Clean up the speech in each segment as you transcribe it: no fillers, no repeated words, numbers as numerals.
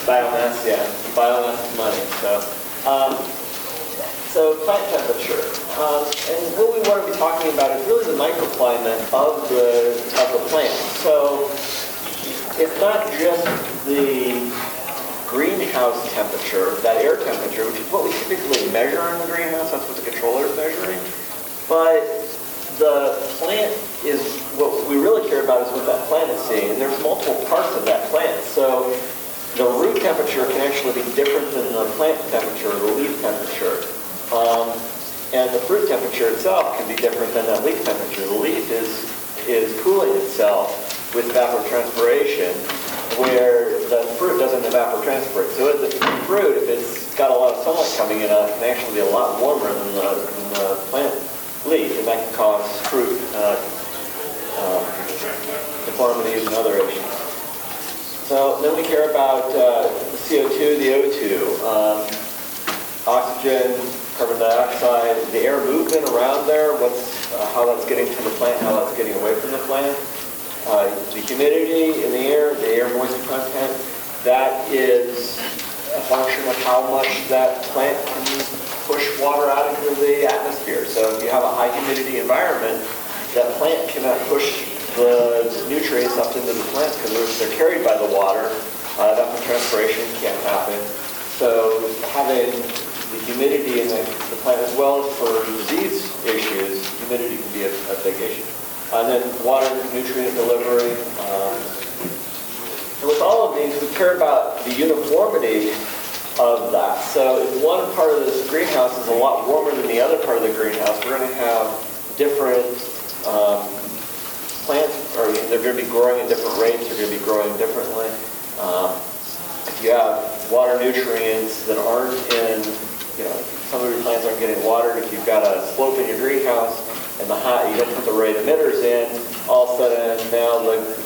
Biomass, yeah. Biomass is money. So plant temperature. And what we want to be talking about is really the microclimate of the plant. So it's not just the greenhouse temperature, that air temperature, which is what we typically measure in the greenhouse. That's what the controller is measuring. But the plant is, what we really care about is what that plant is seeing. And there's multiple parts of that plant. So the root temperature can actually be different than the plant temperature, or the leaf temperature. And the fruit temperature itself can be different than that leaf temperature. The leaf is cooling itself with evapotranspiration, where the fruit doesn't evapotranspirate. So the fruit, if it's got a lot of sunlight coming in, can actually be a lot warmer than the plant leaf, and that can cause fruit deformities and other issues. So then we care about the CO2, the O2, oxygen, carbon dioxide, the air movement around there, how that's getting to the plant, how that's getting away from the plant. The humidity in the air moisture content, that is a function of how much that plant can push water out into the atmosphere. So if you have a high humidity environment, that plant cannot push the nutrients up into the plant because they're carried by the water. Evapotranspiration can't happen. So having the humidity in the plant, as well as for disease issues, humidity can be a big issue. And then water, nutrient delivery. And with all of these, we care about the uniformity of that. So if one part of this greenhouse is a lot warmer than the other part of the greenhouse, we're going to have different plants, or they're going to be growing at different rates, they're going to be growing differently. If you have water nutrients that aren't in, some of your plants aren't getting watered. If you've got a slope in your greenhouse and you don't put the right emitters in, all of a sudden now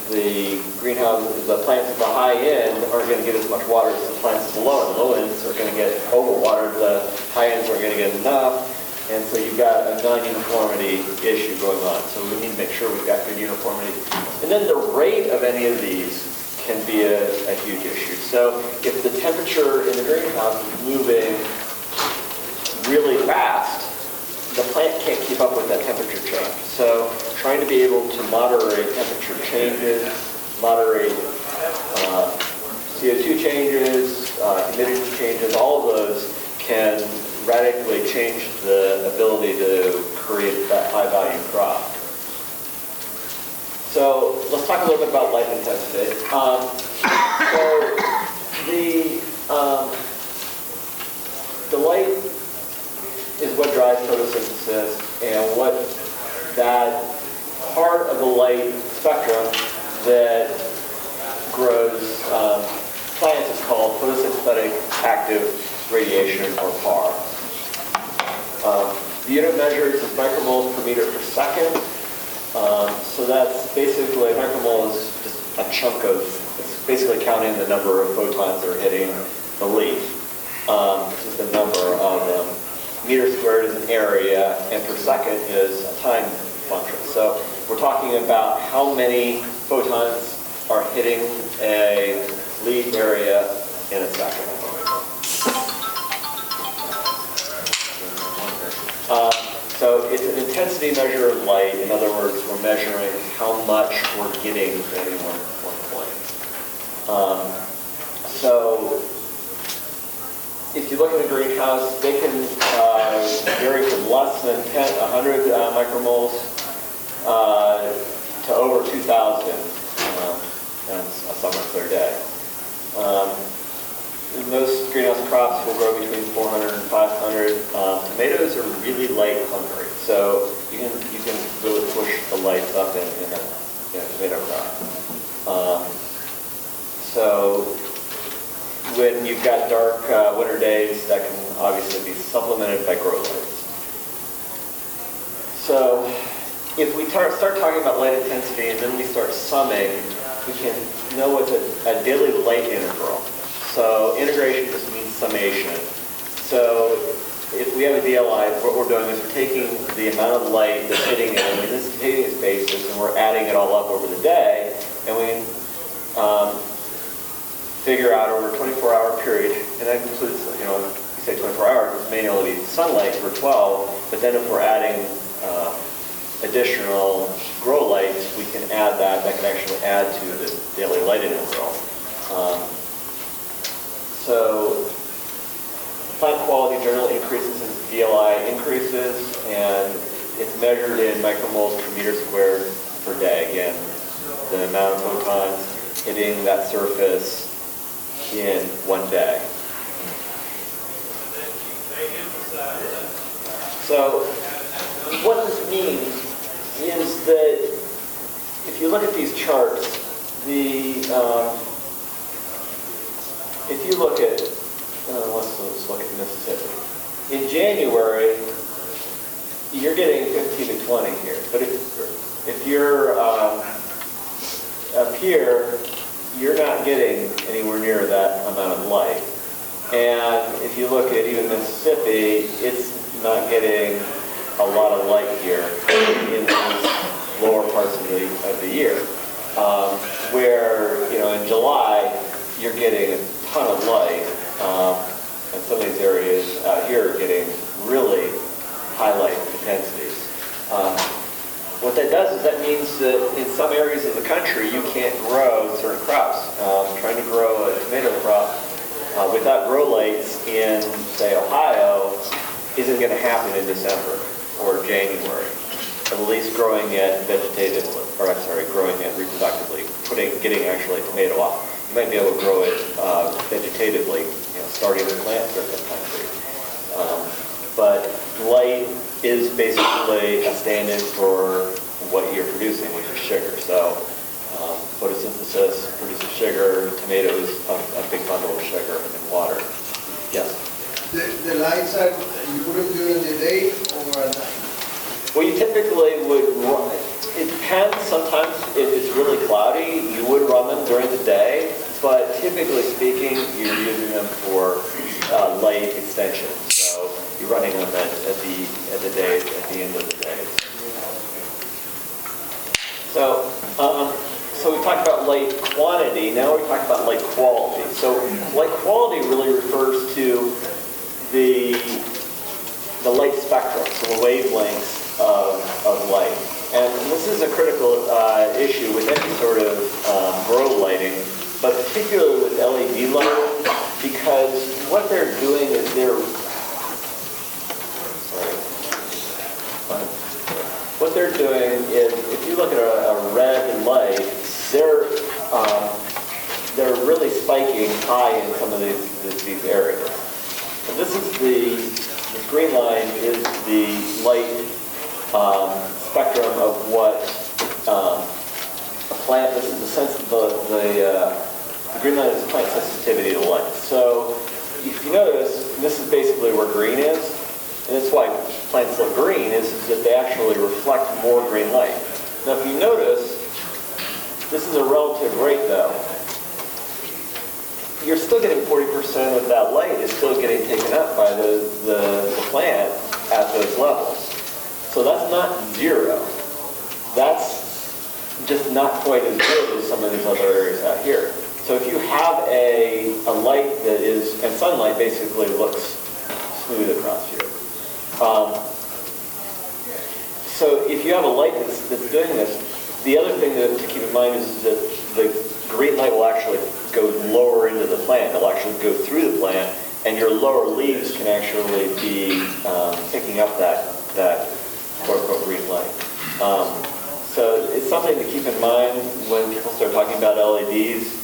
the greenhouse, the plants at the high end aren't going to get as much water as the plants at the low end. The low ends are going to get overwatered. The high ends aren't going to get enough. And so you've got a non-uniformity issue going on. So we need to make sure we've got good uniformity. And then the rate of any of these can be a huge issue. So if the temperature in the greenhouse is moving really fast, the plant can't keep up with that temperature change. So trying to be able to moderate temperature changes, moderate CO2 changes, humidity changes, all of those can radically change the ability to create that high-value crop. So let's talk a little bit about light intensity. The light is what drives photosynthesis, and what that part of the light spectrum that grows plants is called photosynthetic active radiation, or PAR. The unit measured is micromoles per meter per second. So that's basically, a micromole is just a chunk of, it's basically counting the number of photons that are hitting the leaf. Just the number of them. Meter squared is an area, and per second is a time function. So we're talking about how many photons are hitting a leaf area in a second. So it's an intensity measure of light. In other words, we're measuring how much we're getting at any one point. So if you look at a greenhouse, they can vary from less than 100 micromoles to over 2,000 on a summer clear day. Most greenhouse crops will grow between 400 and 500. Tomatoes are really light hungry, so you can really push the lights up in a tomato crop. So when you've got dark winter days, that can obviously be supplemented by grow lights. So if we start talking about light intensity and then we start summing, we can know what's a daily light integral. So integration just means summation. So if we have a DLI, what we're doing is we're taking the amount of light that's hitting it on an instantaneous basis, and we're adding it all up over the day, and we figure out over a 24-hour period, and that includes, you say 24 hours, it's mainly sunlight for 12, but then if we're adding additional grow lights, we can add that. That can actually add to the daily lighting overall. So plant quality generally increases as DLI increases, and it's measured in micromoles per meter squared per day. Again, the amount of photons hitting that surface in one day. So what this means is that if you look at these charts, if you look at, let's look at Mississippi. In January, you're getting 15 to 20 here, but if you're up here, you're not getting anywhere near that amount of light. And if you look at even Mississippi, it's not getting a lot of light here in these lower parts of the year. Where, in July, you're getting a ton of light, and some of these areas out here are getting really high light intensities. What that does is that means that in some areas of the country, you can't grow certain crops. Trying to grow a tomato crop without grow lights in, say, Ohio, isn't going to happen in December or January. At least growing it vegetatively, growing it reproductively, getting actually a tomato off. You might be able to grow it vegetatively, starting to plant certain country. But light is basically a stand-in for what you're producing, which is sugar. So photosynthesis produces sugar, tomatoes, a big bundle of sugar and water. Yes? The lights are, you put them during the day or at night? Well, you typically would run, it depends. Sometimes if it's really cloudy, you would run them during the day, but typically speaking, you're using them for light extension. So you're running them at the end of the day. So we talked about light quantity. Now we talk about light quality. So light quality really refers to the light spectrum, so the wavelengths of light. And this is a critical issue with any sort of grow lighting, but particularly with LED lighting, because what they're doing is if you look at a red light, they're really spiking high in some of these areas. And this green line is the light spectrum of what a plant. This is the sense of the green line is plant sensitivity to light. So if you notice, this is basically where green is, and that's why plants look green is that they actually reflect more green light. Now, if you notice, this is a relative rate though. You're still getting 40% of that light is still getting taken up by the plant at those levels. So that's not zero. That's just not quite as good as some of these other areas out here. So if you have a light that is, and sunlight basically looks smooth across here. So if you have a light that's doing this, the other thing to keep in mind is that the green light will actually go lower into the plant. It'll actually go through the plant, and your lower leaves can actually be picking up that quote-unquote green light. So it's something to keep in mind when people start talking about LEDs,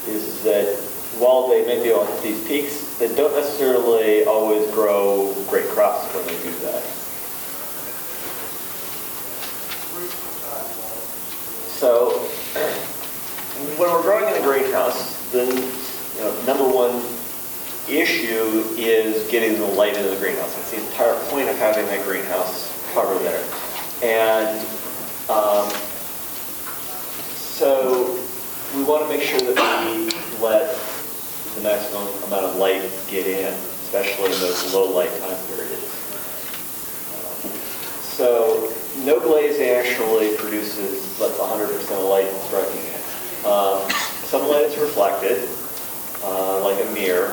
is that while they may be able to hit these peaks, they don't necessarily always grow great crops when they do that. So when we're growing in a greenhouse, then number one issue is getting the light into the greenhouse. That's the entire point of having that greenhouse cover there. And so we want to make sure that we let the maximum amount of light get in, especially in those low light time periods. So no glazing actually produces less than 100% of light striking it. Some light is reflected, like a mirror.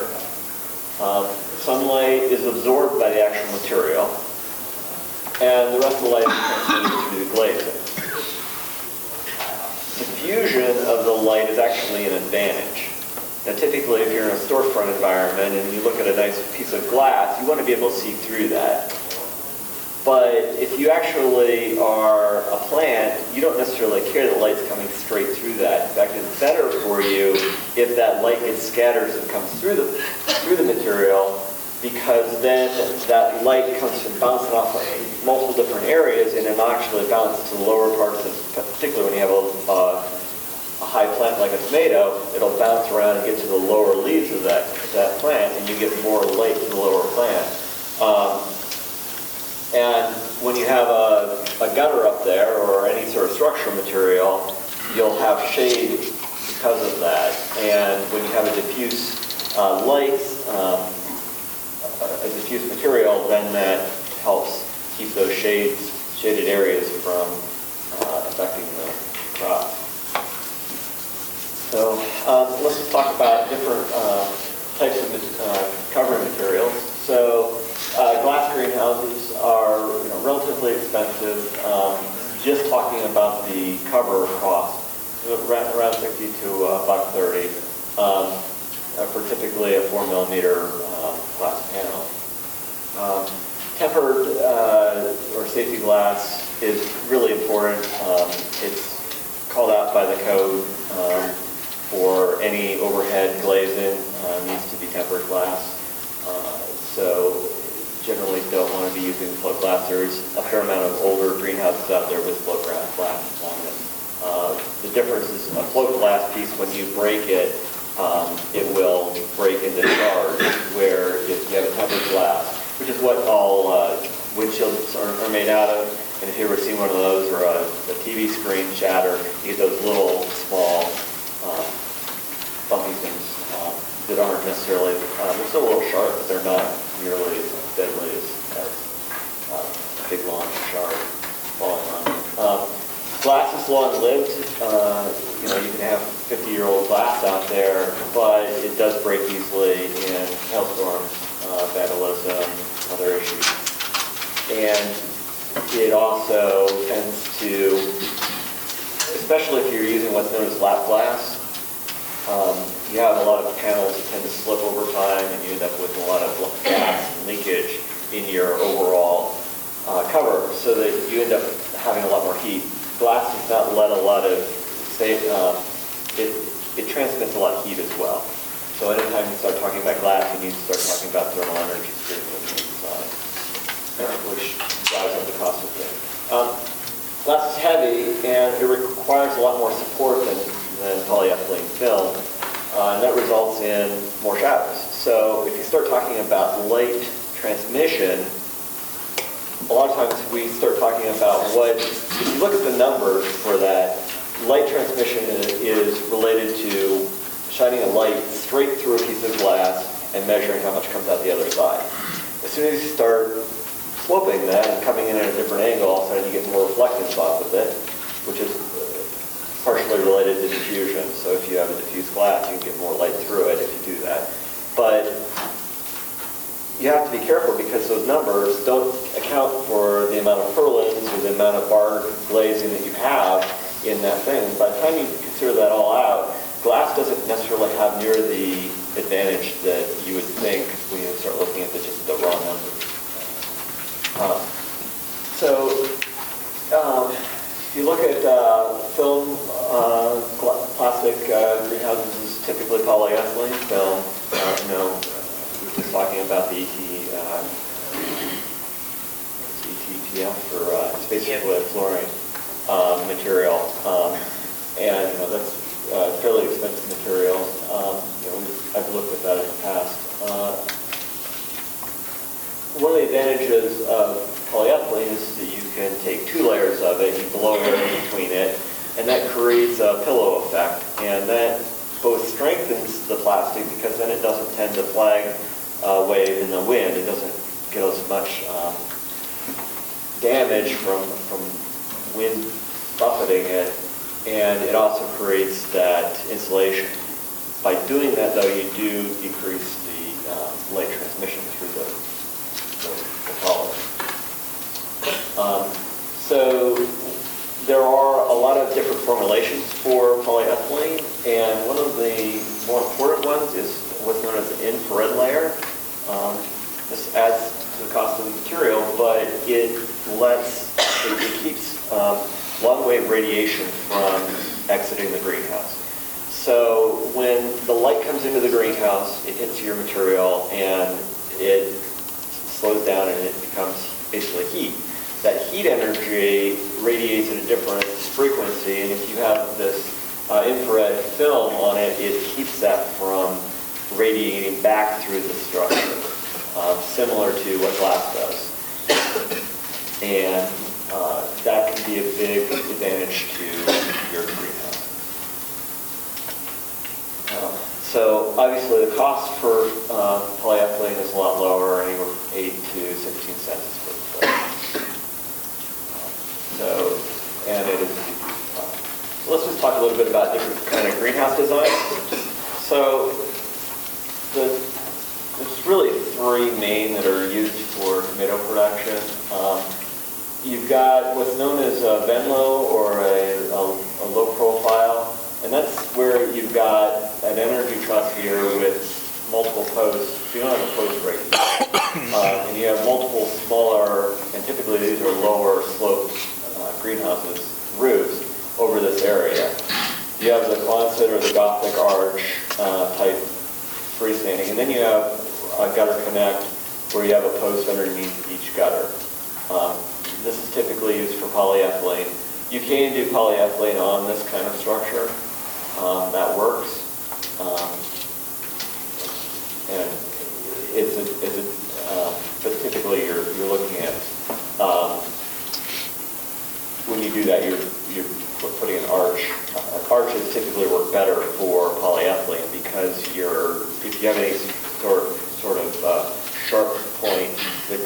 Sunlight is absorbed by the actual material, and the rest of the light is transmitted through the glazing. Diffusion of the light is actually an advantage. Now, typically, if you're in a storefront environment and you look at a nice piece of glass, you want to be able to see through that. But if you actually are a plant, you don't necessarily care that light's coming straight through that. In fact, it's better for you if that light gets scattered and comes through the material, because then that light comes from bouncing off of multiple different areas, and it actually bounces to the lower parts, particularly when you have a high plant like a tomato. It'll bounce around and get to the lower leaves of that plant, and you get more light to the lower plant. And when you have a gutter up there or any sort of structural material, you'll have shade because of that. And when you have a diffuse light, a diffuse material, then that helps keep those shaded areas from affecting the crop. So let's just talk about different types of covering materials. So glass greenhouses are relatively expensive. Just talking about the cover cost, around $60 to $130 for typically a 4mm glass panel. Tempered or safety glass is really important. It's called out by the code for any overhead glazing needs to be tempered glass. So generally don't want to be using float glass. There's a fair amount of older greenhouses out there with float glass on it. The difference is a float glass piece, when you break it, it will break into shards, where if you have a tempered glass, which is what all windshields are made out of. And if you ever see one of those, or a TV screen shatter, you get those little small bumpy things that aren't necessarily, they're still a little sharp, but they're not nearly as deadly as a big long shard falling on. Glass is long-lived. You can have 50-year-old glass out there, but it does break easily in hailstorms, vandalism, other issues. And it also tends to, especially if you're using what's known as lap glass, you have a lot of panels that tend to slip over time, and you end up with a lot of gas and leakage in your overall cover, so that you end up having a lot more heat. Glass does not let a lot of, it transmits a lot of heat as well. So anytime you start talking about glass, you need to start talking about thermal energy stream inside, which drives up the cost of things. Glass is heavy, and it requires a lot more support than polyethylene film, and that results in more shadows. So if you start talking about light transmission, a lot of times we start talking about if you look at the numbers for that, light transmission is related to shining a light straight through a piece of glass and measuring how much comes out the other side. As soon as you start sloping that and coming in at a different angle, all of a sudden you get more reflectance off of it, which is partially related to diffusion. So if you have a diffuse glass, you can get more light through it if you do that. But you have to be careful, because those numbers don't account for the amount of purlins or the amount of bar glazing that you have in that thing. By the time you consider that all out, glass doesn't necessarily have near the advantage that you would think when you start looking at just the raw numbers. If you look at film, plastic greenhouses is typically polyethylene film. We were just talking about the ETPF, or it's basically a fluorine material, and that's fairly expensive material. I've looked at that in the past. One of the advantages of polyethylene is that you can take 2 layers of it, you blow air in between it, and that creates a pillow effect. And that both strengthens the plastic, because then it doesn't tend to flag wave in the wind. It doesn't get as much damage from wind buffeting it, and it also creates that insulation. By doing that, though, you do decrease the light transmission through the pollen. So there are a lot of different formulations for polyethylene, and one of the more important ones is what's known as an infrared layer. This adds to the cost of the material, but it keeps long-wave radiation from exiting the greenhouse. So when the light comes into the greenhouse, it hits your material and it slows down and it becomes basically heat. That heat energy radiates at a different frequency, and if you have this infrared film on it, it keeps that from radiating back through the structure, similar to what glass does. And that can be a big advantage to your greenhouse. So obviously the cost for polyethylene is a lot lower, anywhere from 8 to 16 cents a square foot. So, and it is, let's just talk a little bit about different kind of greenhouse designs. So there's really three main that are used for tomato production. You've got what's known as a Venlo, or a low profile, and that's where you've got an energy truss here with multiple posts. So you don't have a post right here. And you have multiple smaller, and typically these are lower sloped greenhouses, roofs, over this area. You have the Quonset or the Gothic arch type freestanding, and then you have a gutter connect where you have a post underneath each gutter. This is typically used for polyethylene. You can do polyethylene on this kind of structure. That works. And but typically you're looking at, when you do that, you're putting an arch. Arches typically work better for polyethylene because if you have any sort of sharp point, the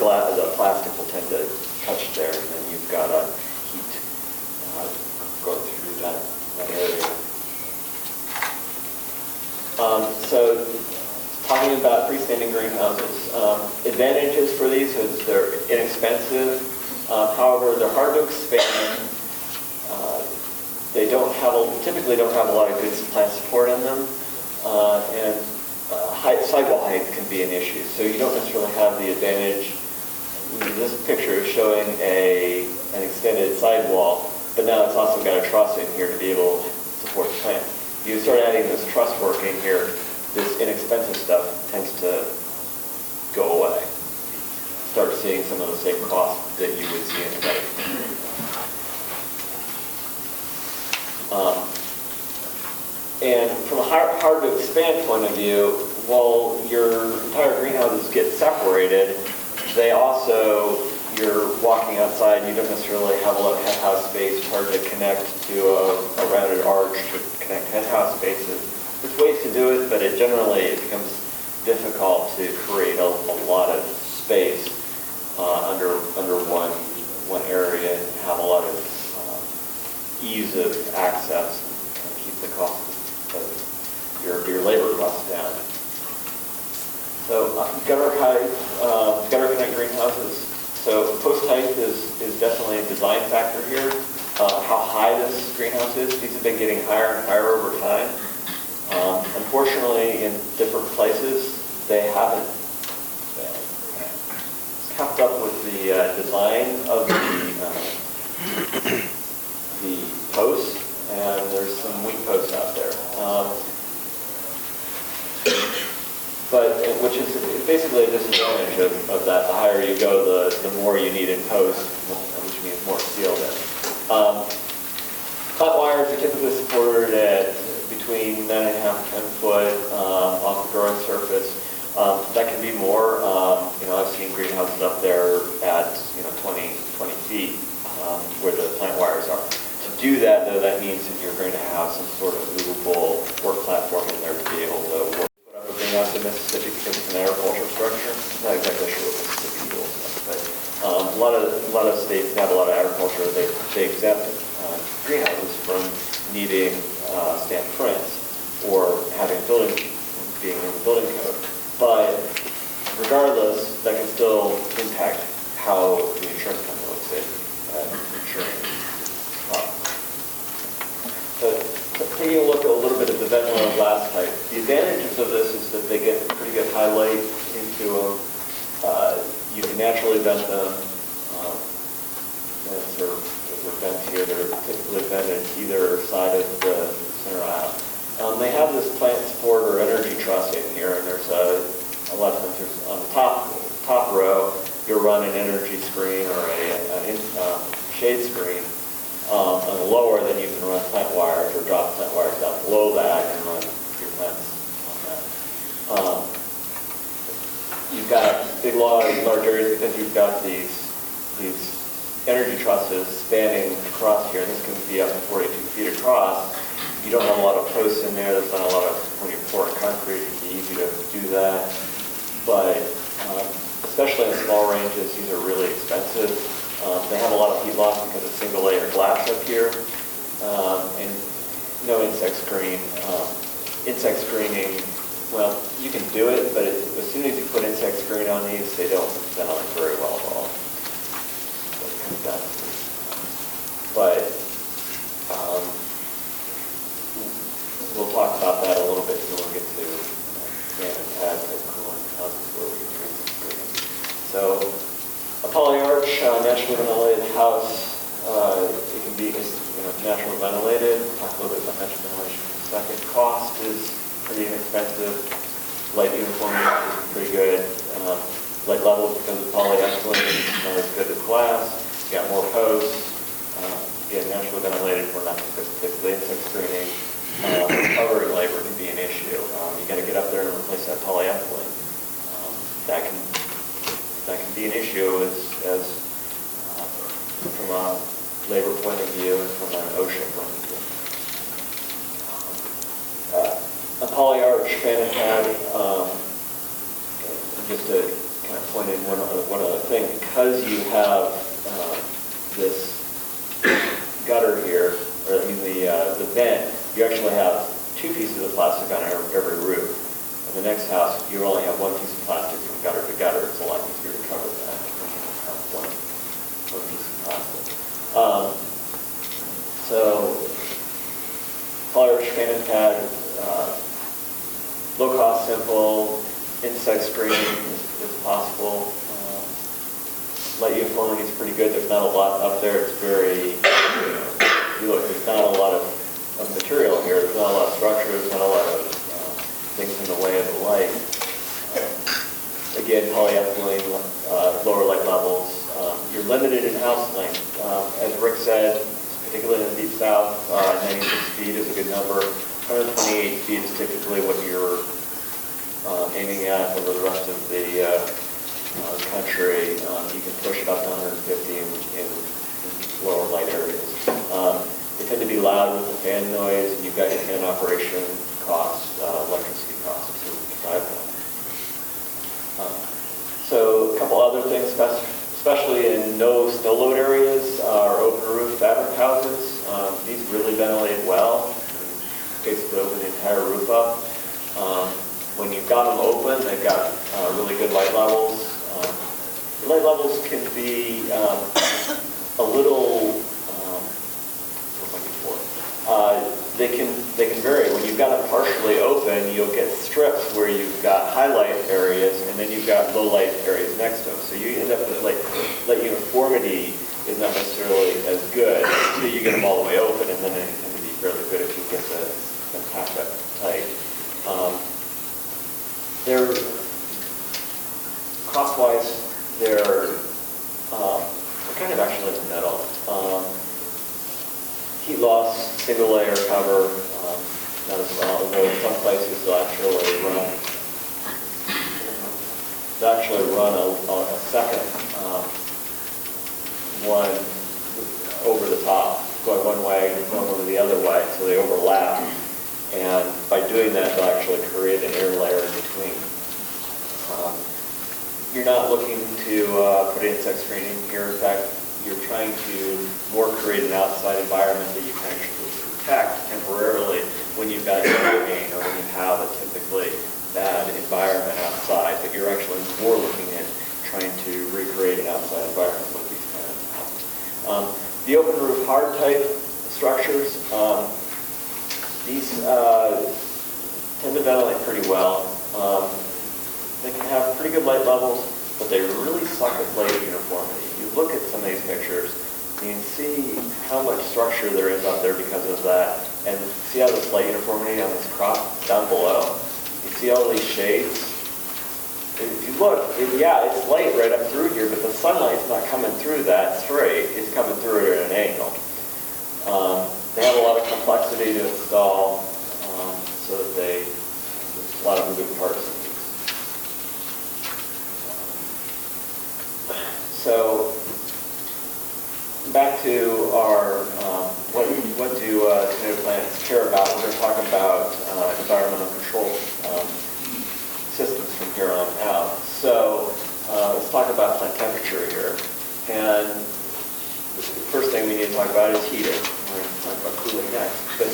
plastic will tend to touch there, and then you've got a heat going through that area. So talking about freestanding greenhouses, advantages for these is they're inexpensive. However, they're hard to expand. They typically don't have a lot of good plant support in them, and sidewall height can be an issue. So you don't necessarily have the advantage. This picture is showing an extended sidewall, but now it's also got a truss in here to be able to support the plant. You start adding this truss work in here, this inexpensive stuff tends to go away. Start seeing some of the same costs that you would see in a gutter. And from a hard to expand point of view, while your entire greenhouses get separated, they also, you're walking outside, you don't necessarily have a lot of hen house space. It's hard to connect to a rounded arch to connect hen house spaces. There's ways to do it, but it becomes difficult to create a lot of space under one area and have a lot of ease of access and keep the cost of your labor costs down. So gutter height, gutter connect greenhouses. So post height is definitely a design factor here. How high this greenhouse is, these have been getting higher and higher over time. Unfortunately, in different places, they haven't kept up with the design of the posts, and there's some weak posts out there. Which is basically a disadvantage of that. The higher you go, the more you need in post, which means more steel then. Flat wires are typically supported at between 9.5 and 10 foot off the growing surface. That can be more. I've seen greenhouses up there at 20 feet where the plant wires are. To do that, though, that means that you're going to have some sort of movable work platform in there to be able to work. Greenhouse in Mississippi because it's an agricultural structure. I'm not exactly sure what Mississippi rules are, but a lot of states that have a lot of agriculture. They exempt greenhouses from needing stamped prints or having a building, being in the building code. But regardless, that can still impact how the insurance company looks at insuring. So taking a look at a little bit of the vent glass type, the advantages of this is that they get pretty good highlight into them. You can naturally vent them. They're vents here. They're typically vented either side of the center aisle. They have this plant support or energy truss in here, and there's a lot of times there's on the top row, you'll run an energy screen or a shade screen. On the lower, then you can run plant wires or drop plant wires down below that and run your plants on that. You've got big large areas because you've got these energy trusses spanning across here. This can be up to 42 feet across. You don't have a lot of posts in there. There's not a lot of, when you pour concrete, it can be easy to do that. But especially in small ranges, these are really expensive. They have a lot of heat loss because of single layer glass up here, and no insect screen. Insect screening, well, you can do it, but as soon as you put insect screen on these, they don't ventilate very well at all. But we'll talk about that a little bit when we get to fan and pad type cooling houses where we can do insect screening. So a polyarch, naturally ventilated house, it can be naturally ventilated. We'll talk a little bit about natural ventilation in a second. Cost is pretty inexpensive. Light uniformity is pretty good. Light levels because of polyethylene is not as good as glass. You got more posts. Again, naturally ventilated, we're not typically insect screening. Covering labor can be an issue. You got to get up there and replace that polyethylene. That can be an issue as from a labor point of view and from an OSHA point of view. A polyarch fan and pad, just to kind of point in one other thing, because you have this gutter here, or I mean the vent, you actually have two pieces of plastic on every roof. In the next house, you only have one piece of plastic from gutter to gutter. It's a lot easier to cover that. One piece of plastic. So, polyarch fan and pad, low cost, simple, insect screening is possible. Light uniformity is pretty good. There's not a lot up there. It's very, you look, there's not a lot of material here. There's not a lot of structure. There's not a lot of things in the way of the light. Again, polyethylene, lower light levels. You're limited in house length. As Rick said, particularly in the Deep South, 96 feet is a good number. 128 feet is typically what you're aiming at over the rest of the country. You can push it up to 150 in lower light areas. They tend to be loud with the fan noise, and you've got your fan operation costs, electricity costs to drive them. So a couple other things, especially in no snow load areas, are open roof fabric houses. These really ventilate well. Basically open the entire roof up. When you've got them open, they've got really good light levels. The light levels can be a little, they can vary. When you've got it partially open, you'll get strips where you've got highlight areas and then you've got low light areas next to them. So you end up with light uniformity is not necessarily as good until you get them all the way open, and then it can be fairly good if you get the packed up tight. They're cost-wise, they're kind of actually in the middle. Heat loss, single layer cover, not as well, although in some places they'll actually run a second one over the top, going one way and going over the other way, so they overlap. And by doing that, they'll actually create an air layer in between. You're not looking to put insect screening here. In fact, you're trying to more create an outside environment that you can actually protect temporarily when you've got hurricane or when you've have a typically bad environment outside, but you're actually more looking at trying to recreate an outside environment with these kind of houses. The open roof hard type structures, these tend to ventilate pretty well. They can have pretty good light levels, but they really suck at light uniformity. You look at some of these pictures, you can see how much structure there is out there because of that, and see how this light uniformity on this crop down below. You see all these shades? If you look, yeah, it's light right up through here, but the sunlight's not coming through that straight. It's coming through it at an angle. They have a lot of complexity to install, so that there's a lot of moving parts in these. So, back to our, what do tomato plants care about? We're going to talk about environmental control systems from here on out. So, let's talk about plant temperature here. And the first thing we need to talk about is heating. We're going to talk about cooling next. But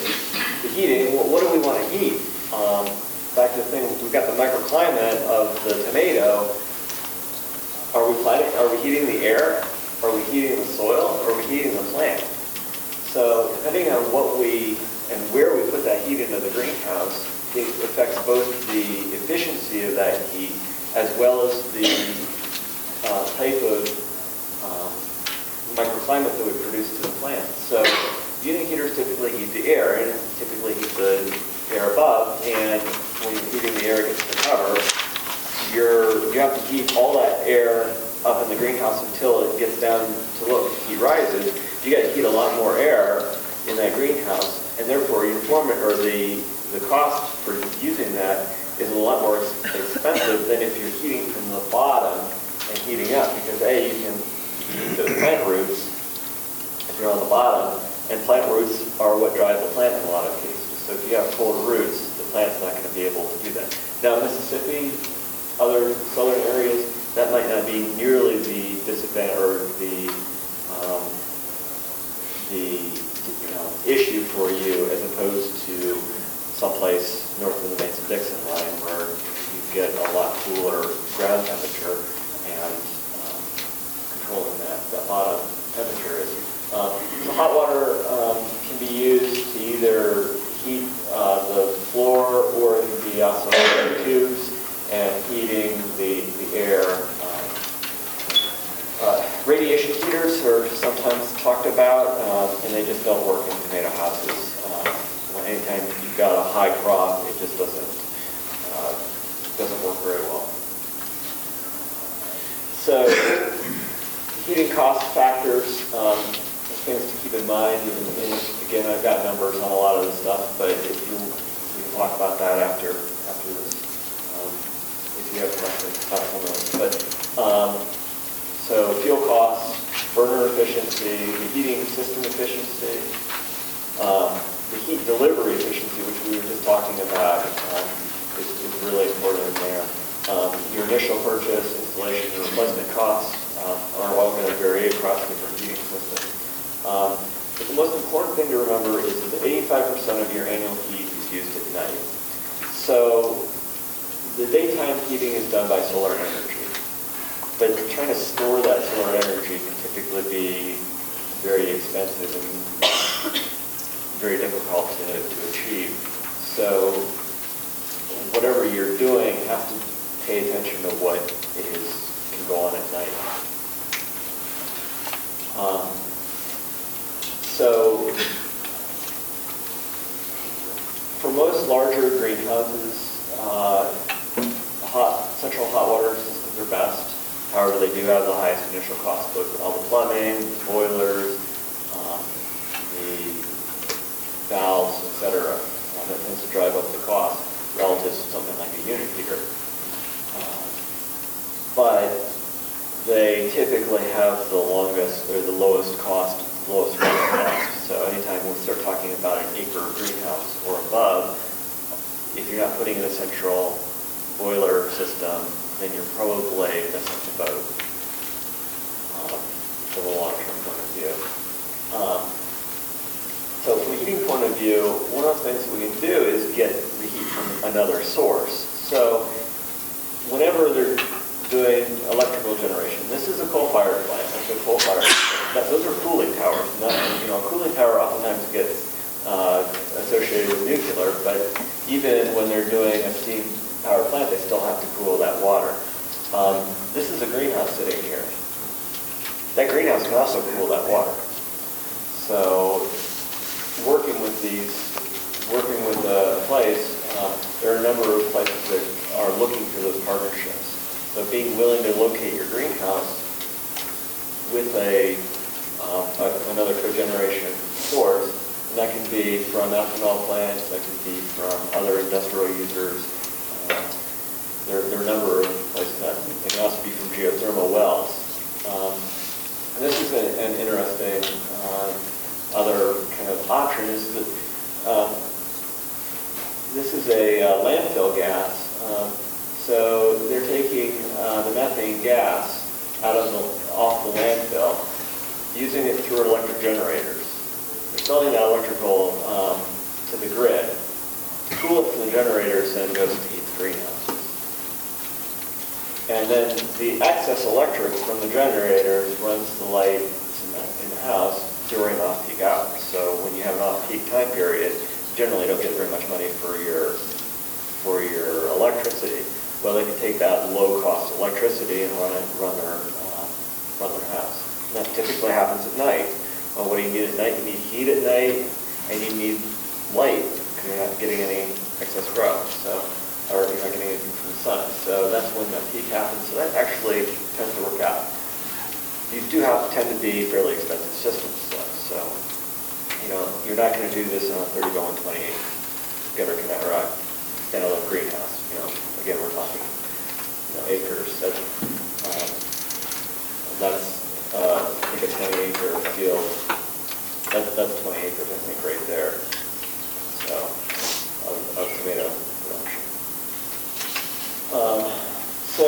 the heating, what do we want to heat? Back to the thing, we've got the microclimate of the tomato. Are we heating the air? Are we heating the soil? Or are we heating the plant? So depending on what and where we put that heat into the greenhouse, it affects both the efficiency of that heat as well as the type of microclimate that we produce to the plant. So unit heaters typically heat the air, and typically heat the air above, and when you're heating the air against the cover, you have to heat all that air up in the greenhouse until it gets down to low heat rises. You got to heat a lot more air in that greenhouse, and therefore the cost for using that is a lot more expensive than if you're heating from the bottom and heating up, because you can heat the plant roots if you're on the bottom, and plant roots are what drive the plant in a lot of cases. So if you have cold roots, the plant's not going to be able to do that. Now, Mississippi, other southern areas, that might not be nearly the disadvantage or the issue for you, as opposed to someplace north of the Mason-Dixon line where you get a lot cooler ground temperature and controlling that bottom temperature is. So hot water can be used to either heat the floor, or it can be also tubes and heating the air. Radiation heaters are sometimes talked about, and they just don't work in tomato houses. Anytime you've got a high crop, it just doesn't work very well. So, heating cost factors, things to keep in mind. And again, I've got numbers on a lot of this stuff, but we can talk about that after this. If you have questions about some of those. But so fuel costs, burner efficiency, the heating system efficiency, the heat delivery efficiency, which we were just talking about, is really important in there. Your initial purchase, installation, and replacement costs are all going to vary across different heating systems. But the most important thing to remember is that 85% of your annual heat is used at night. So the daytime heating is done by solar energy. But trying to store that solar energy can typically be very expensive and very difficult to achieve. So whatever you're doing, you have to pay attention to what can go on at night. So for most larger greenhouses, central hot water systems are best. However, they do have the highest initial cost, both all the plumbing, the boilers, the valves, etc. That tends to drive up the cost relative to something like a unit heater. But they typically have the longest or the lowest running cost. So anytime we start talking about an acre greenhouse or above, if you're not putting in a central boiler system, then you're probably missing the boat from a long-term point of view. So from a heating point of view, one of the things we can do is get the heat from another source. So whenever they're doing electrical generation, this is a coal-fired plant, that's a coal-fired plant. Those are cooling towers. Not, a cooling tower oftentimes gets associated with nuclear, but even when they're doing a steam power plant, they still have to cool that water. This is a greenhouse sitting here. That greenhouse can also cool that water. So working with a place, there are a number of places that are looking for those partnerships. So being willing to locate your greenhouse with another cogeneration source, and that can be from ethanol plants, that can be from other industrial users. There are a number of places that they can also be from geothermal wells. And this is an interesting other kind of option. This is a landfill gas. So they're taking the methane gas off the landfill, using it through electric generators. They're selling that electrical to the grid. The coolant from the generators then goes to heat the greenhouses. And then the excess electric from the generators runs the lights in the house during off-peak hours. So when you have an off-peak time period, you generally don't get very much money for your electricity. Well, they can take that low-cost electricity and run their house. And that typically happens at night. Well, what do you need at night? You need heat at night, and you need light because you're not getting any excess growth. Or you're not getting anything from the sun. So that's when that peak happens. So that actually tends to work out. These do tend to be fairly expensive systems, though. So, you're not going to do this on a 30 by 128 gutter connector standalone greenhouse. Again, we're talking, acres. That's I think a 20-acre field. That's 20 acres, I think, right there. So, of tomato production. So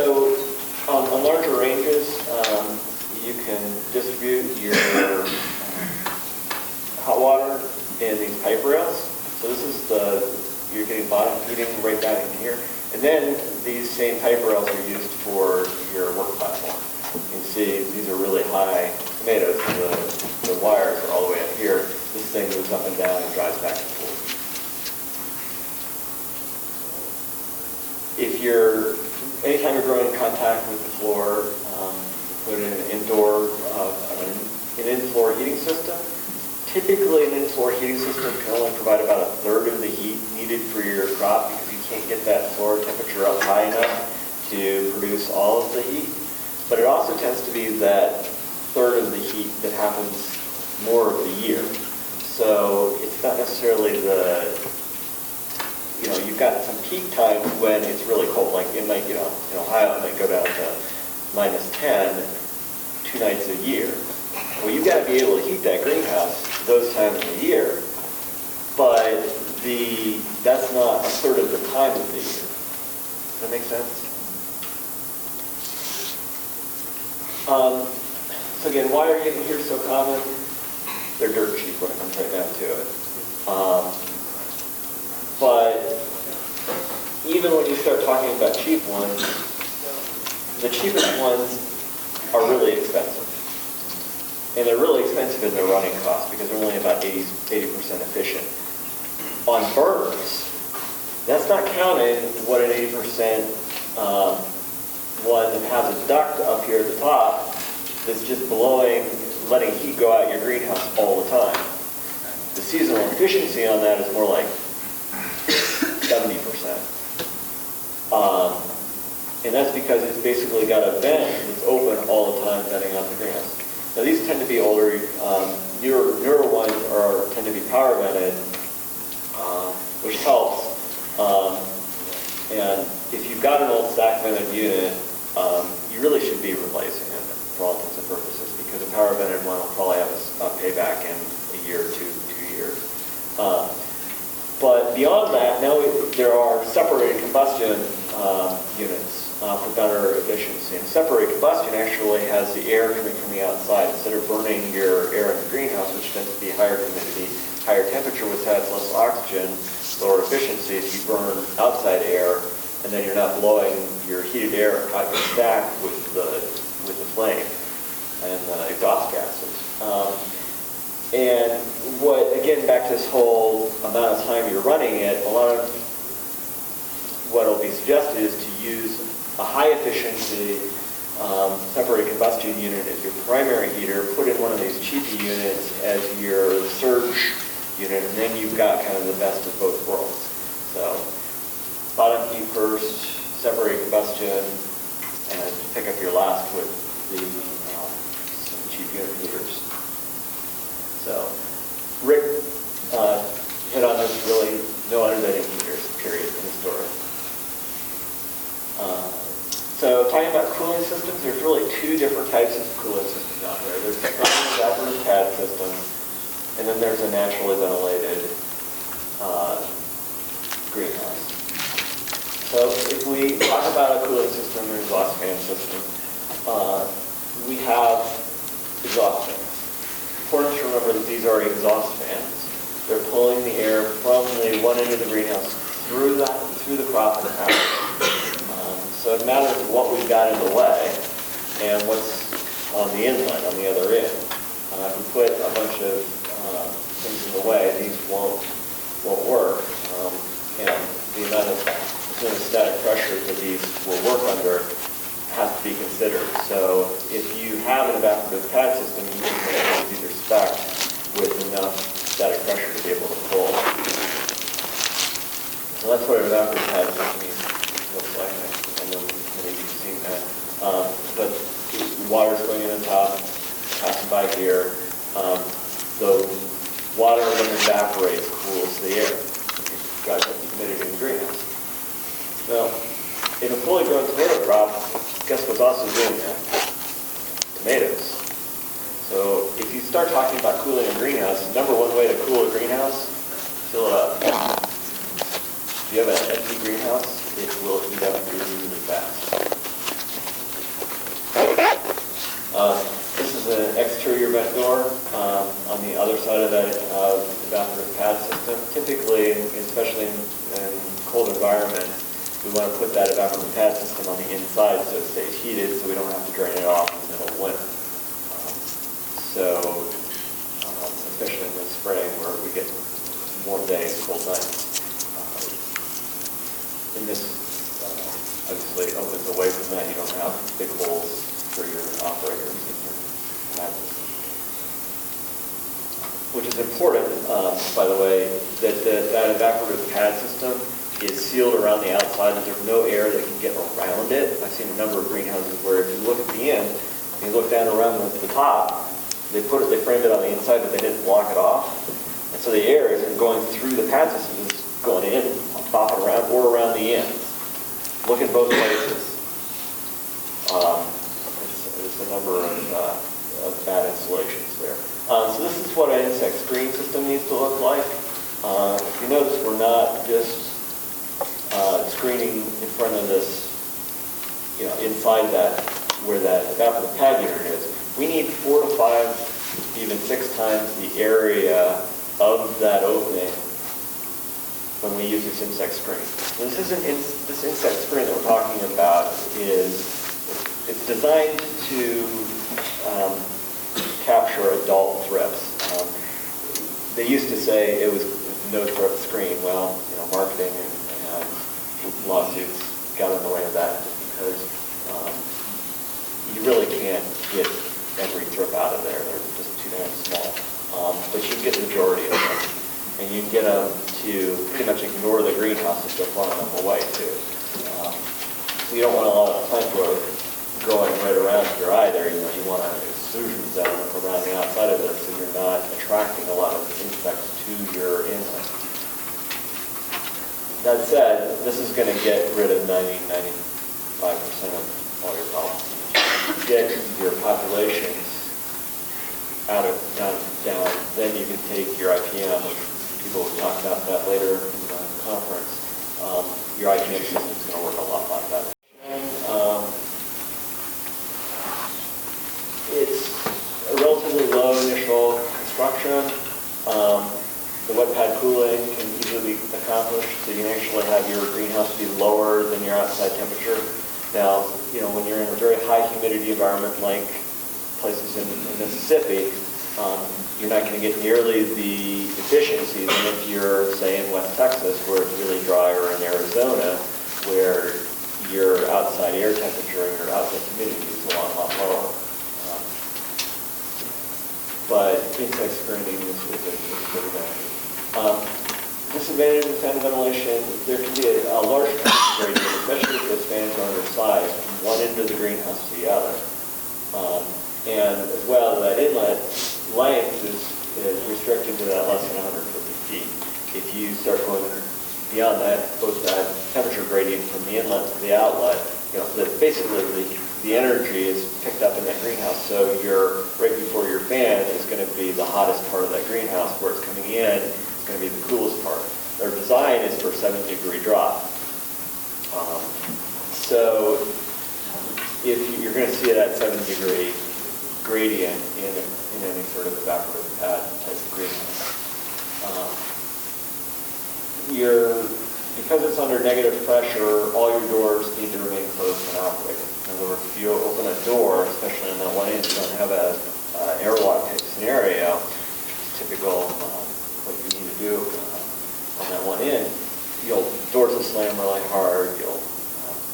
on larger ranges, you can distribute your hot water in these pipe rails. So this is you're getting bottom heating right down in here. And then these same pipe rails are used for your work platform. You can see these are really high tomatoes. The wires are all the way up here. This thing moves up and down and drives back and forth. Anytime you're growing in contact with the floor, put in an in-floor heating system. Typically, an in-floor heating system can only provide about a third of the heat needed for your crop because you can't get that floor temperature up high enough to produce all of the heat. But it also tends to be that third of the heat that happens more of the year. So it's not necessarily you've got some peak times when it's really cold, like it might, in Ohio, it might go down to -10 2 nights a year. Well, you've got to be able to heat that greenhouse those times of the year, but that's not a third of the time of the year. Does that make sense? So again, why are heating here so common? They're dirt cheap when it comes right down to it. But even when you start talking about cheap ones, the cheapest ones are really expensive. And they're really expensive in their running cost because they're only about 80% efficient. On burners, that's not counting what an 80% one that has a duct up here at the top that's just letting heat go out your greenhouse all the time. The seasonal efficiency on that is more like 70%. And that's because it's basically got a vent that's open all the time, venting out the greenhouse. Now these tend to be older, newer ones tend to be power vented, which helps. And if you've got an old stack vented unit, you really should be replacing it for all intents and purposes because a power vented one will probably have a payback in a year or 2 years. But beyond that, now there are separated combustion units for better efficiency. And separated combustion actually has the air coming from the outside. Instead of burning your air in the greenhouse, which tends to be higher humidity, higher temperature, which has less oxygen, lower efficiency if you burn outside air, and then you're not blowing your heated air out your stack with the flame and exhaust gases. And again, back to this whole amount of time you're running it, a lot of what will be suggested is to use a high efficiency separated combustion unit as your primary heater, put in one of these cheapy units as your surge unit, and then you've got kind of the best of both worlds. So bottom heat first, separated combustion, and pick up your last with some cheap unit heaters. So Rick hit on this, really no underbending heaters, period, in the story. So talking about cooling systems, there's really two different types of cooling systems out there. There's a strong evaporative pad system, and then there's a naturally ventilated greenhouse. So if we talk about a cooling system or exhaust fan system, we have exhaust fans. Important to remember that these are exhaust fans. They're pulling the air from the one end of the greenhouse through the crop and out. So it matters what we've got in the way and what's on the inlet, on the other end. If we put a bunch of things in the way, these won't work. And the amount of static pressure that these will work under has to be considered. So if you have an evaporative pad system, you can make these are spec with enough static pressure to be able to pull. So that's what an evaporative pad system looks like. I know many of you have seen that. But water's going in on top, passing by here. The water, when it evaporates, cools the air. You've got the humidity in the greenhouse. Now, in a fully grown tomato crop, guess what's also doing that? Tomatoes. So if you start talking about cooling a greenhouse, the number one way to cool a greenhouse, fill it up. If you have an empty greenhouse, it will heat up really fast. This is an exterior vent door on the other side of that evaporative pad system. Typically, especially in cold environments, we want to put that evaporative pad system on the inside so it stays heated, so we don't have to drain it off in the middle of winter. Especially in the spring where we get warm days, cold nights. And this obviously opens away from that. You don't have big holes for your operators in your pad system. Which is important, by the way, that evaporative pad system is sealed around the outside, and there's no air that can get around it. I've seen a number of greenhouses where if you look at the end, and you look down around the top, they framed it on the inside, but they didn't block it off. And so the air isn't going through the pad system, it's going in, bopping around, or around the ends. Look in both places. There's a number of bad installations there. So this is what an insect screen system needs to look like. If you notice, we're not just screening in front of this, inside that, where that evaporative pad unit is. We need 4 to 5, even 6 times the area of that opening when we use this insect screen. This insect screen that we're talking about it's designed to capture adult thrips. They used to say it was no thrift screen. Well, marketing and lawsuits got in the way of that because you really can't get every thrip out of there. They're just too damn small. But you can get the majority of them. And you can get them to pretty much ignore the greenhouse if they're flying them away too. So you don't want a lot of plant growth growing right around your eye there. You want an extrusion zone around the outside of it so you're not attracting a lot of insects to your inlet. That said, this is going to get rid of 90-95% of all your problems. Get your populations down, then you can take your IPM, which people will talk about that later in the conference. Your IPM system is going to work a lot better. It's a relatively low initial construction. than your outside temperature. Now, when you're in a very high humidity environment like places in Mississippi, you're not going to get nearly the efficiencies than if you're, say, in West Texas, where it's really dry, or in Arizona, where your outside air temperature and your outside humidity is a lot lower. But insect screening is a good advantage. Disadvantage of fan ventilation, there can be a large temperature gradient, especially if those fans are undersized, from one end of the greenhouse to the other. And as well, that inlet length is restricted to that less than 150 feet. If you start going beyond that, both that temperature gradient from the inlet to the outlet, basically the energy is picked up in that greenhouse. So right before your fan is going to be the hottest part of that greenhouse. Where it's coming in, it's going to be the coolest part. Their design is for a 7-degree drop. So if you're going to see that 7-degree gradient in any sort of evaporative pad type of greenhouse. Because it's under negative pressure, all your doors need to remain closed and operating. In other words, if you open a door, especially on that one end, you don't have an airlock type scenario, which is typical what you need to do on that one end. Doors will slam really hard, you'll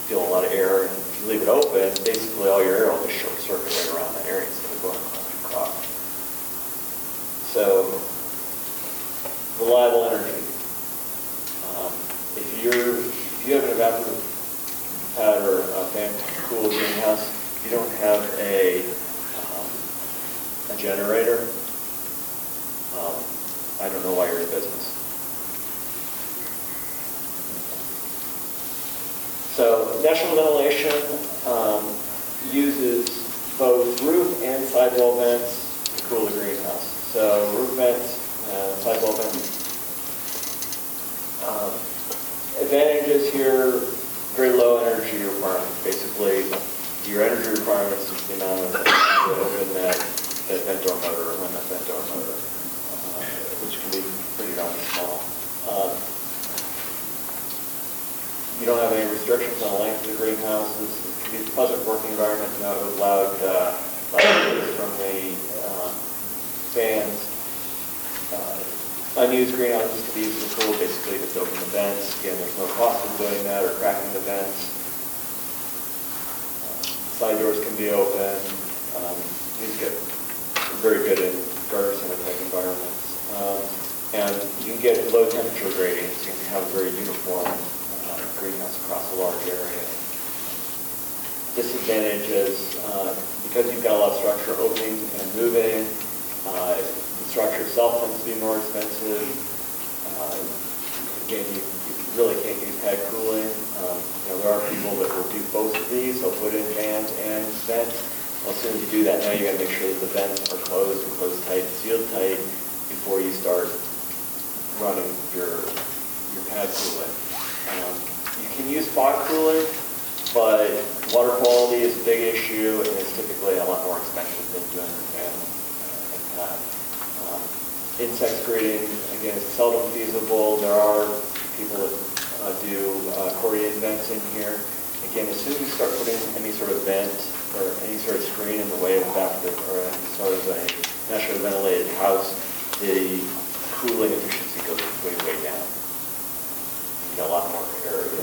feel a lot of air, and if you leave it open, basically all your air will just short circuit right around that area instead of going across. So, reliable energy. If you have an evaporative pad or a fan-cooled greenhouse, you don't have a generator, I don't know why you're in business. So natural ventilation uses both roof and sidewall vents to cool the greenhouse. So roof vents, sidewall vents. Advantages here, very low energy requirements. Basically, your energy requirements is the amount of time to open that vent door motor, or run that vent door motor, which can be pretty darn small. You don't have any restrictions on the length of the greenhouses. It can be a pleasant working environment, no loud noise from the fans. Unused greenhouses can be easily cooled. Basically, just open the vents. Again, there's no cost in doing that or cracking the vents. Side doors can be open. These get very good in garden center type environments. And you can get low temperature gradients. You can have a very uniform greenhouse across a large area. Disadvantage is because you've got a lot of structure opening and moving, the structure itself tends to be more expensive. Again, you really can't use pad cooling. There are people that will do both of these. They'll put in fans and vents. Well, as soon as you do that, now you got to make sure that the vents are closed and closed tight, sealed tight before you start running your pad cooling. You can use fog cooling, but water quality is a big issue, and it's typically a lot more expensive than doing a fan and pad. Insect screening, again, is seldom feasible. There are people that do accordion vents in here. Again, as soon as you start putting any sort of vent or any sort of screen in the way of evaporative or sort of a naturally ventilated house, the cooling efficiency goes way, way down. You get a lot more area.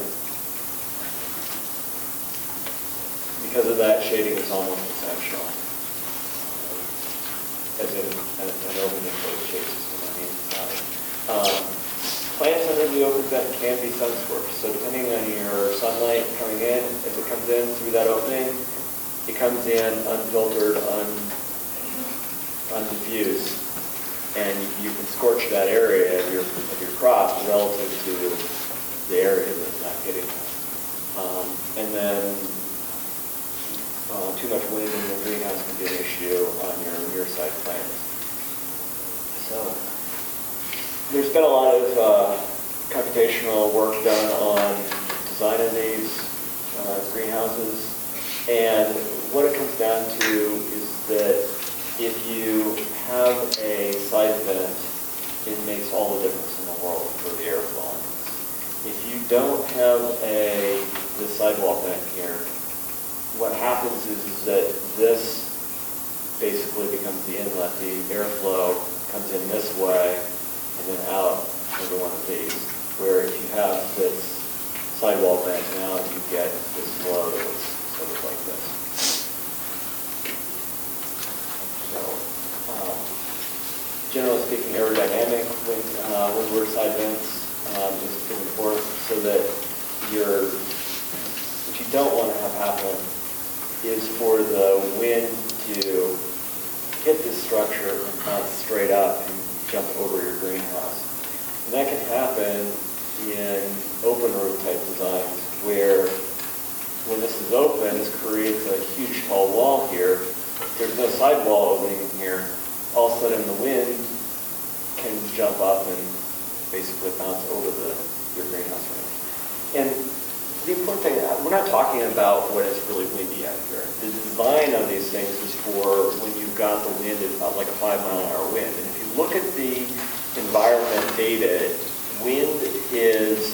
Because of that, shading is almost essential. As in an open and closed shade system on the inside. Plants under the open vent can be sun-scorched. So depending on your sunlight coming in, as it comes in through that opening, it comes in unfiltered, undiffused, and you can scorch that area of your crop relative to the area that's not getting that. And then too much wind in the greenhouse can be an issue on your near side plants. So there's been a lot of computational work done on designing these greenhouses, and what it comes down to is that if you have a side vent, it makes all the difference in the world for the airflow. If you don't have a this sidewall vent here, what happens is that this basically becomes the inlet. The airflow comes in this way and then out into one of these. Where if you have this sidewall vent now, you get this flow that's sort of like this. So, generally speaking, aerodynamic windward side vents is pretty important, so that what you don't want to have happen is for the wind to hit this structure and bounce straight up and jump over your greenhouse. And that can happen in open roof type designs where when this is open, this creates a huge tall wall here. There's no sidewall opening here. All of a sudden the wind can jump up and basically bounce over your greenhouse range. And the important thing, we're not talking about what is really windy out here. The design of these things is for when you've got the wind at about like a 5-mile-an-hour wind. And if you look at the environment data, wind is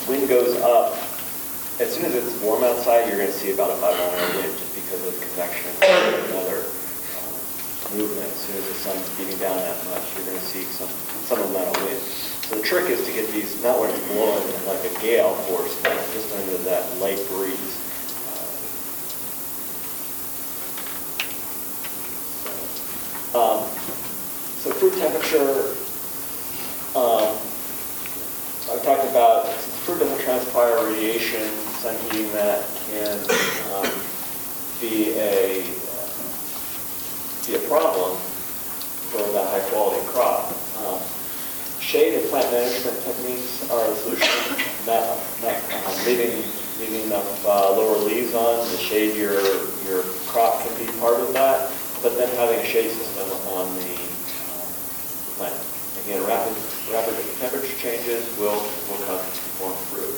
wind goes up. As soon as it's warm outside, you're going to see about a 5-mile-an-hour wind just because of convection and other movement. As soon as the sun's beating down that much, you're going to see some amount of wind. So the trick is to get these, not when it's blowing like a gale force, but just under that light breeze. So fruit temperature, I've talked about, since fruit doesn't transpire radiation, sun heating that can be a problem for that high quality crop. Shade and plant management techniques are the solution. Not leaving enough lower leaves on to shade your crop can be part of that, but then having a shade system on the plant. Again, rapid temperature changes will cause it to form fruit.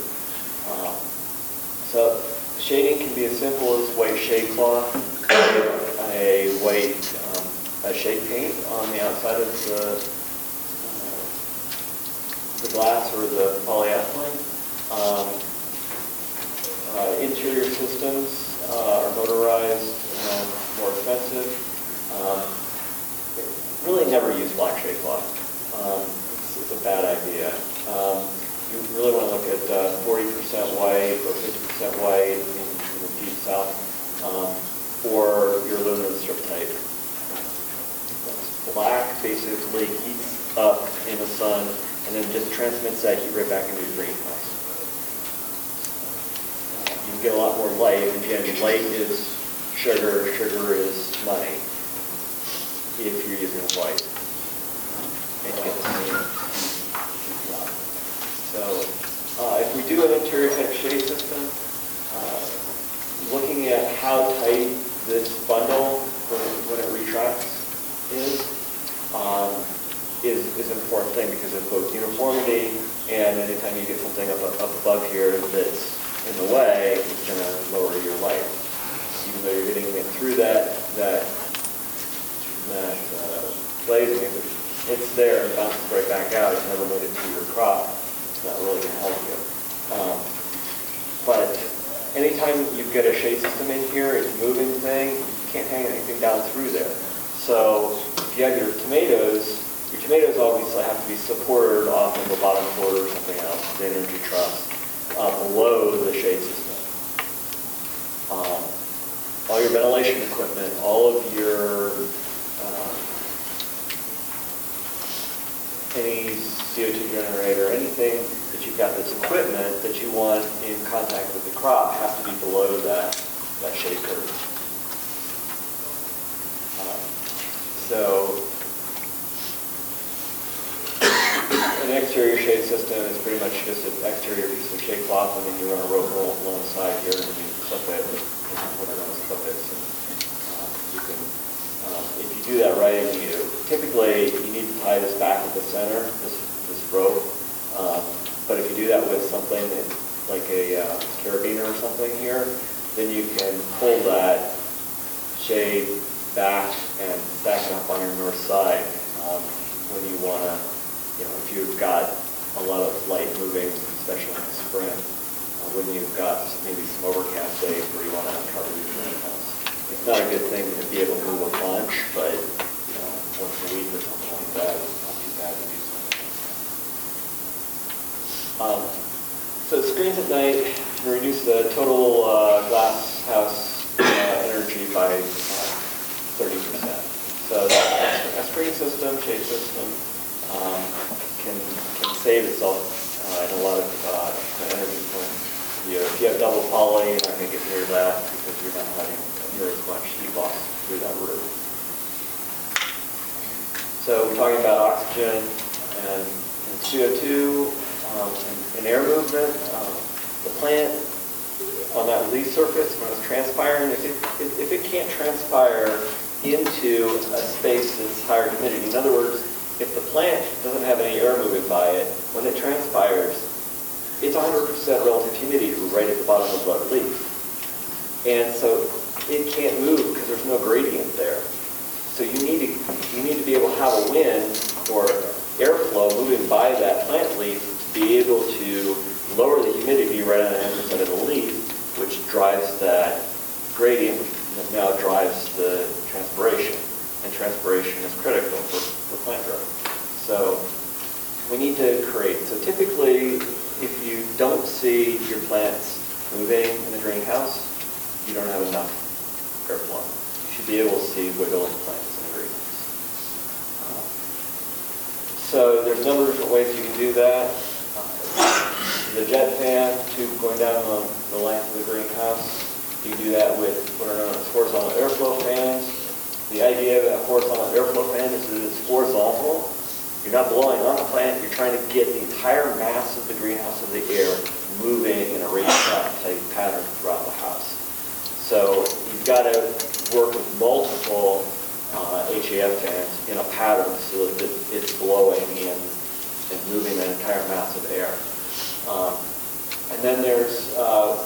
So shading can be as simple as white shade cloth, a white shade paint on the outside of the glass or the polyethylene. Interior systems are motorized and more expensive. Really never use black shade cloth. It's a bad idea. You really want to look at 40% white or 50% white in the deep south, or your aluminum strip type. Black basically heats up in the sun and then just transmits that heat right back into your greenhouse. You can get a lot more light. Again, light is sugar, sugar is money if you're using white. And you get the same. So if we do an interior type shade system, looking at how tight this bundle when it retracts is an important thing because of both uniformity and anytime you get something up above here that's in the way, it's going to lower your light. Even though you're getting it through that glazing, it's there and bounces right back out. It's never made it through your crop. It's not really going to help you. But anytime you get a shade system in here, it's a moving thing. You can't hang anything down through there. So if you have your tomatoes obviously have to be supported off of the bottom quarter or something else, the energy truss, below the shade system. All your ventilation equipment, all of your any CO2 generator, anything that you've got that's equipment that you want in contact with the crop has to be below that shade curve. So an exterior shade system is pretty much just an exterior piece of shade cloth, and then you run a rope roll along the side here, and you clip it, whatever those clip is. You can, if you do that right, typically you need to tie this back at the center, this rope. But if you do that with something like a carabiner or something here, then you can pull that shade back and stack it up on your north side when you want to, if you've got a lot of light moving, especially in the spring, when you've got maybe some overcast days where you want to cover your greenhouse. It's not a good thing to be able to move a bunch, but once a week or something like that, it's not too bad to do something. So screens at night can reduce the total glass house energy by 30%. So a screen system, shade system, can save itself in a lot of energy points. If you have double poly, you're not going to get near that because you're not having near as much heat loss through that roof. So we're talking about oxygen and CO2 and air movement. The plant on that leaf surface, when it's transpiring, if it can't transpire into a space that's higher humidity, in other words, if the plant doesn't have any air moving by it, when it transpires, it's 100% relative humidity right at the bottom of the leaf. And so it can't move because there's no gradient there. So you need to be able to have a wind or airflow moving by that plant leaf to be able to lower the humidity right on the underside of the leaf, which drives that gradient that now drives the transpiration. And transpiration is critical for plant growth. So we need to create. So typically, if you don't see your plants moving in the greenhouse, you don't have enough airflow. You should be able to see wiggling plants in the greenhouse. So there's a number of different ways you can do that. The jet fan tube going down the length of the greenhouse. You can do that with what are known as horizontal airflow fans. The idea of a horizontal airflow fan is that it's horizontal. You're not blowing on the plant, you're trying to get the entire mass of the greenhouse of the air moving in a racetrack type pattern throughout the house. So you've got to work with multiple HAF fans in a pattern so that it's blowing and moving that entire mass of air. And then there's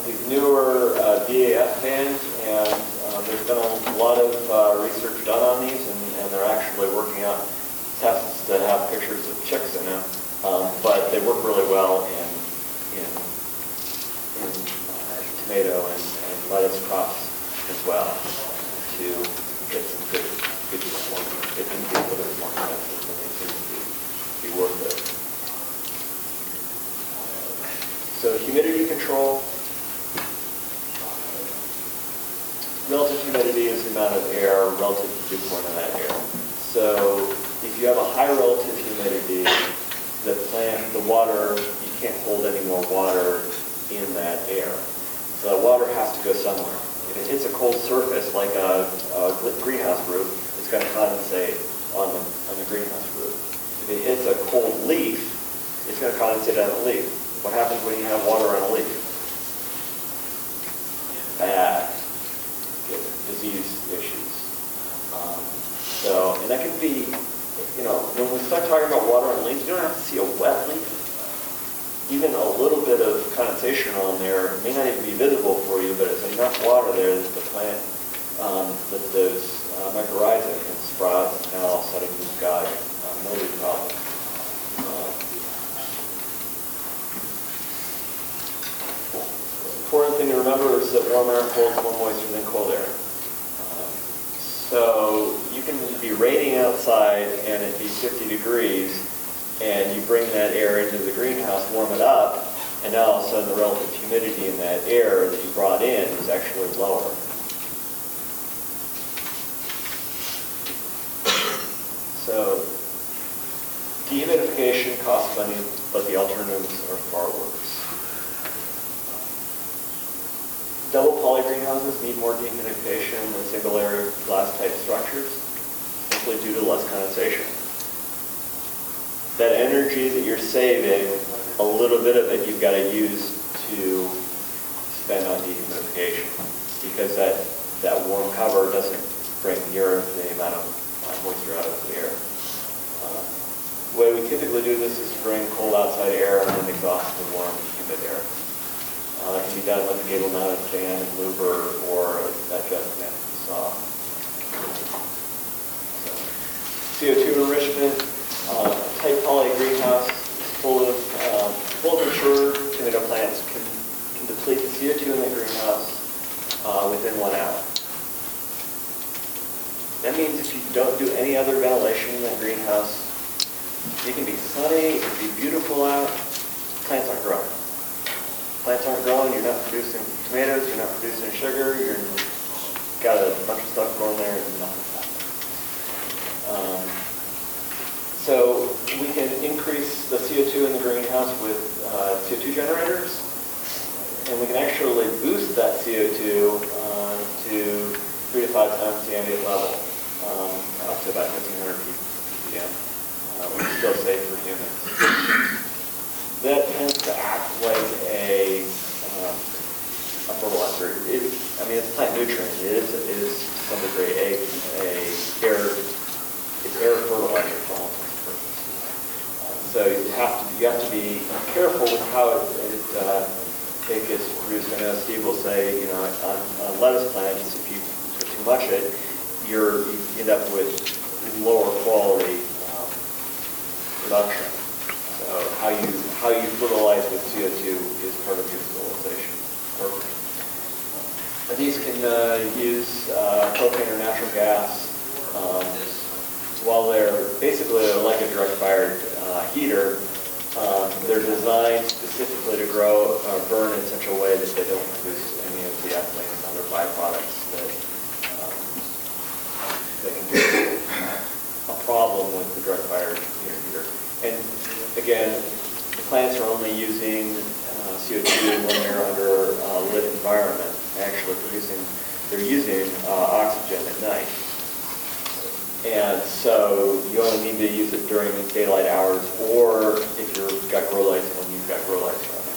these newer DAF fans, and there's been a lot of research done on these, and they're actually working out tests that have pictures of chicks in them, but they work really well in tomato and lettuce crops as well to get some good performance. It can be a little bit more expensive, but they seem to be worth it. So humidity control. Relative humidity is the amount of air relative to the dew point on that air. So if you have a high relative humidity, the water, you can't hold any more water in that air. So that water has to go somewhere. If it hits a cold surface like a greenhouse roof, it's going to condensate on the greenhouse roof. If it hits a cold leaf, it's going to condensate on the leaf. What happens when you have water on a leaf? Bad. Get disease issues. And that can be, when we start talking about water on leaves, you don't have to see a wet leaf. Even a little bit of condensation on there may not even be visible for you, but it's enough water there that the plant, that those mycorrhiza can sprout, and now all of a sudden you've got mildew problem. Important thing to remember is that warm air holds more moisture than cold air. So you can be raining outside and it be 50 degrees, and you bring that air into the greenhouse, warm it up, and now all of a sudden the relative humidity in that air that you brought in is actually lower. So dehumidification costs money, but the alternatives are far worse. Double poly greenhouses need more dehumidification than single layer glass type structures, simply due to less condensation. That energy that you're saving, a little bit of it you've got to use to spend on dehumidification, because that warm cover doesn't bring near the amount of moisture out of the air. The way we typically do this is to bring cold outside air and then exhaust the warm, humid air. That can be done with a gable-mounted fan and louver or that jet fan you saw. CO2 enrichment. Tight poly greenhouse is full of mature tomato plants can deplete the CO2 in the greenhouse within 1 hour. That means if you don't do any other ventilation in the greenhouse, it can be sunny, it can be beautiful out, plants aren't growing. Plants aren't growing, you're not producing tomatoes, you're not producing sugar, you've got a bunch of stuff growing there and nothing's happening. So we can increase the CO2 in the greenhouse with CO2 generators, and we can actually boost that CO2 to 3 to 5 times the ambient level, up to about 1,500 ppm, which is still safe for humans. That tends to act like a fertilizer. It's plant nutrient. It is to some degree it's air fertilizer for all intents and purposes. So you have to be careful with how it gets produced. I know Steve will say, on lettuce plants, if you put too much of it, you end up with lower quality production. So how you fertilize with CO2 is part of your fertilization program. These can use propane or natural gas. While they're basically like a direct-fired heater, they're designed specifically to grow or burn in such a way that they don't produce any of the ethylene and other byproducts that can be a problem with the direct-fired heater. And again, the plants are only using CO2 when they're under a lit environment. They're using oxygen at night. And so you only need to use it during the daylight hours, or if you've got grow lights, when you've got grow lights running.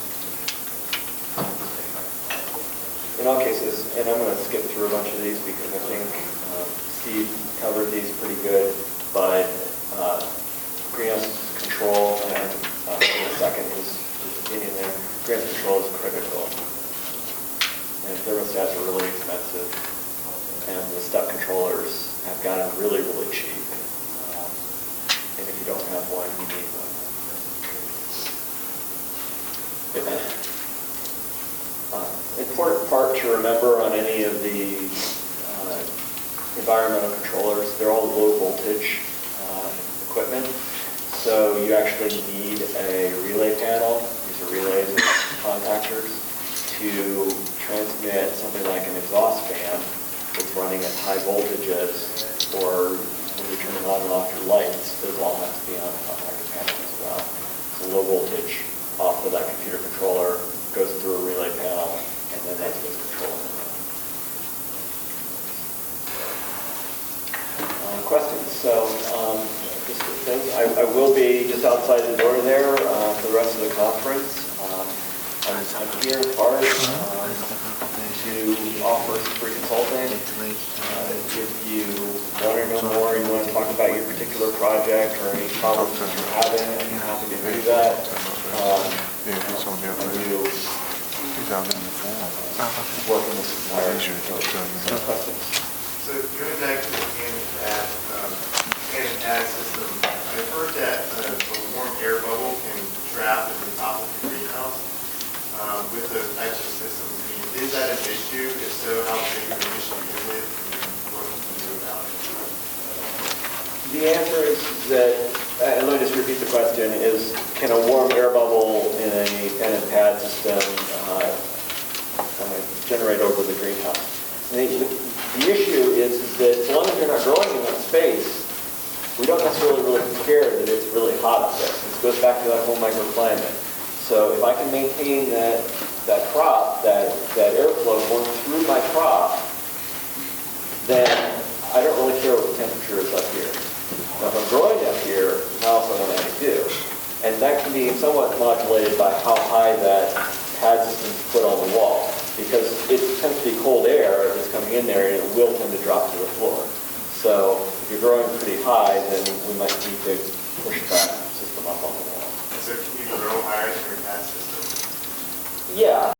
In all cases, and I'm going to skip through a bunch of these because I think Steve covered these pretty good, but greenhouse control, and in a second his opinion there, greenhouse control is critical. And thermostats are really expensive, and the step controllers have gotten really, really cheap. And if you don't have one, you need one. Important part to remember on any of the environmental controllers, they're all low voltage equipment. So you actually need a relay panel. These are relays and contactors to transmit something like an exhaust fan that's running at high voltages, or when you're turning on and off your lights, those all have to be on the contactor panel as well. So low voltage off of that computer controller goes through a relay panel, and then that's what's controlling it. Questions? So just the things. I will be just outside the door there for the rest of the conference. I'm here in part to offer some free consulting. If you want to know more, you want to talk about your particular project or any problems that you're having, I'm happy to do that. Working with suppliers. No questions. So going back to the can and pad system, I've heard that a warm air bubble can trap at the top of the greenhouse with those types of systems. I mean, is that an issue? If so, how big of an issue is it? And what can you do about it? The answer is that, and let me just repeat the question, is can a warm air bubble in a pen and pad system generate over the greenhouse? And the issue is that as long as you're not growing in that space, we don't necessarily really care that it's really hot up there. This goes back to that whole microclimate. So if I can maintain that crop, that airflow going through my crop, then I don't really care what the temperature is up here. Now if I'm growing up here, now also what I do. And that can be somewhat modulated by how high that pad system is put on the wall. Because it tends to be cold air that's coming in there, and it will tend to drop to the floor. So if you're growing pretty high, then we might need to push that system up on the wall. And so can you grow higher than your pad system? Yeah.